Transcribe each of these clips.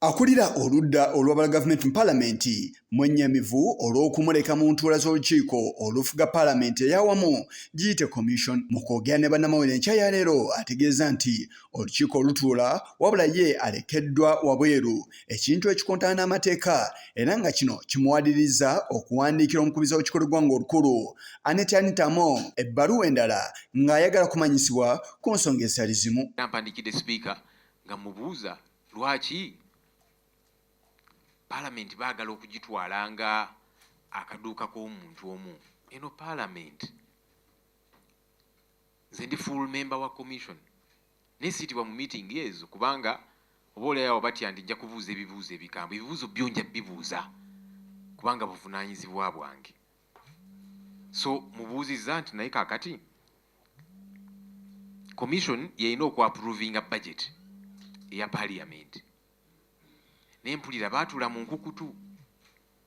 Akulira Oludda Oluvuganya Gavumenti mu Palamenti mwennyamivu olw'okumuleka mu ntuula z'olukiiko olufuga Palamenti ey'awamu giyite Commission. Mu kwogera ne bannamawulire enkya ya leero ategeeza nti olukiiko olutuula wabula ye alekeddwa wabweru, ekintu ekikontana n'amateeka era nga kino kimuwadiriza okuwandiikira omukubiza w'olukiiko lw'eggwanga olukulu Anitamo ebbaluwa endala ng'ayagala kumanyisibwa ku nsonga ezitali zimu. Awandikidde Sipiika nga mubuuza lwaki Palamenti baagala okugitwala nga akaduuka k'omuntu omu. Eno Palamenti nze ndi full member wa commission naye siitibwa mu meeting ezo kubanga oba oliawo batya nti nja kubuuza ebibuuzo ebikambwe, ebibuuzo byo nja bibuuza kubanga buvunaanyizibwa bwange. So mubuuzizza nti naye kaakati commission yeyina okwapuruvinga budget eya Parliament. Nempulira baatula mu nkukutu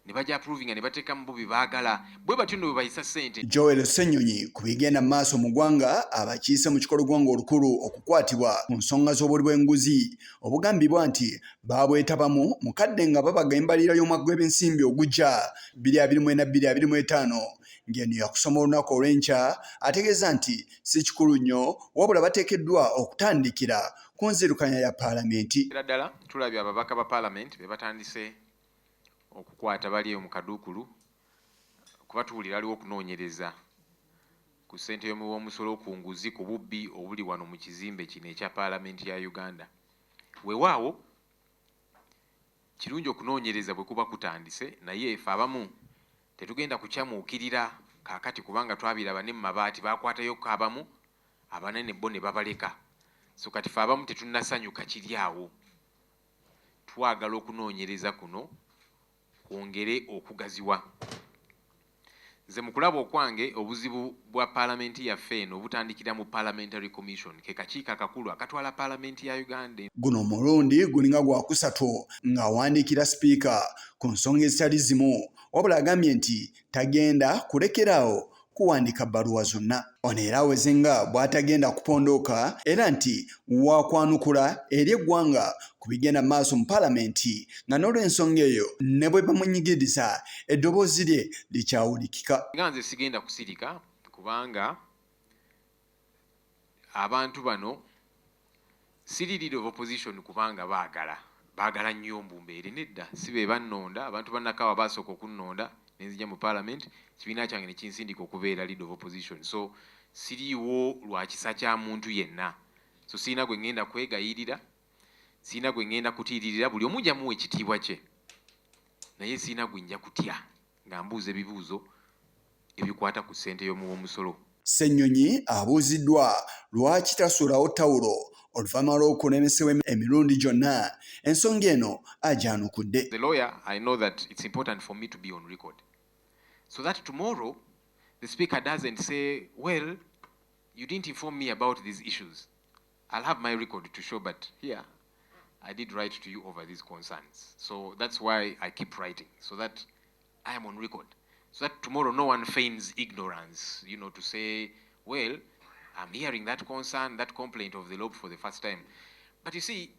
ne bajja approvinga ne bateeka mu bo bye baagala bwe batyo nno bwe bayisa ssente. Joel Ssenyonyi ku bigenda mu maaso mu ggwanga abakiise mu kikolwa ggwanga olukulu okukwatibwa ku nsonga z'obuli bw'enguzi obugambibwa nti baabwetabamu mukadde nga babaga embalirira y'omwaka gw'ebyensimbi ogujja 2024-2025 ng'eno yakusoma olunaku olw'enkya ategeeza nti si kikulu nnyo wabula bateekeddwa okutandikira ku nzirukanya ya Palamenti. Era ddala tulabye ababaka ba Palamenti be batandise okukwata bali mu kaduukulu kubatuulira aliwo okunoonyereza ku ssente y'omusolo ku nguzi ku bubbi obuli wano mu kizimbe kino ekya Palamenti ya Uganda. Weewaawo kirungi okunoonyereza bwe kuba kutandise naye efe abamu tetugenda kukyamuukirira kaakati kubanga twabiraba ne mu mabaati baakwatayo abamu abanene bo ne babaleka. So kati fe abamu tetunnasanyuka kiri awo. Twagala okunoonyereza kuno kwongere okugaziwa. Nze mu kulaba okwange obuzibu bwa Palamenti yaffe eno obutandikira mu Parliamentary Commission ke kakiiko akakulu akatwala Palamenti ya Uganda. Guno omulundi gulinga gwakusatu ng'awandiikira Sipiika ku nsonga ezitali zimu wabula agambye nti tagenda kulekeraawo kuwandiika bbaluwa zonna. Ono era aweze nga bw'atagenda kupondooka era nti wakwanukula eri eggwanga ku bigenda mu maaso mu Palamenti nga n'olw'ensonga eyo ne bwe bamunyigiriza eddoboozi lye likyawulikika. Nga nze sigenda kusirika kubanga abantu bano siri leader of opposition kubanga baagala nnyo mbumbeere nedda si be bannonda abantu bannakawa baasooka okunnonda nenzija mu Parliament kibiina kyange ne kinsindika okubeera leader of opposition. So siriiwo lwa kisa kya muntu yenna. So sirina gwe ngenda kwegayirira, sirina gwe ngenda kutiiririra, buli omu nja muwa ekitiibwa kye naye sirina gwe nja kutya nga mbuuza ebibuuzo ebikwata ku ssente y'omusolo. Ssenyonyi abuuziddwa lwaki tasuulawo ttawulo oluvannyuma lw'okulemesebwa emirundi gyonna ensonga eno agyanukudde. The lawyer, I know that it's important for me to be on record so that tomorrow the Speaker doesn't say, well, you didn't inform me about these issues. I'll have my record to show, but here I did write to you over these concerns. So that's why I keep writing, so that I am on record. So that tomorrow no one feigns ignorance, to say, well, I'm hearing that concern, that complaint of the law for the first time. But you see,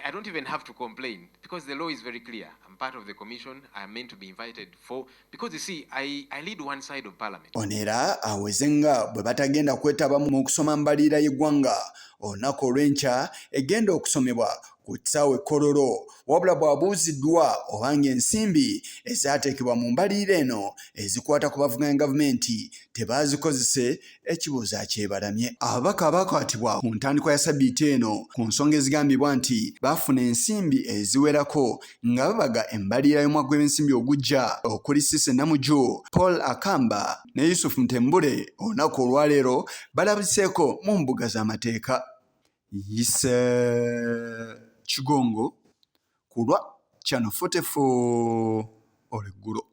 I don't even have to complain because the law is very clear. I'm part of the commission. I'm meant to be invited for, because you see, I lead one side of Parliament. Onera aweze nga bwe batagenda kwetaba mu kusoma mbalirira y'eggwanga olunaku olw'enkya egenda okusomebwa ku kisaawe Kololo wabula bw'abuuziddwa obanga ensimbi ezaateekebwa mu mbalirira eno ezikwata ku bavuganya gavumenti tebaazikozese ekibuuzo akyebalamye. Ababaka abaakwatibwa ku ntandikwa ya Sabbiiti eno ku nsonga ezigambibwa nti baafuna ensimbi eziwerako nga babaga embalirira y'omwaka gw'ebyensimbi ogujja okuli Cissy Namuju, Paul Akamba ne Yusuf Ntembule olunaku olwaleero balabiseeko mu mbuga z'amateeka. Kigongo kulwa Channel 44 olweggulo.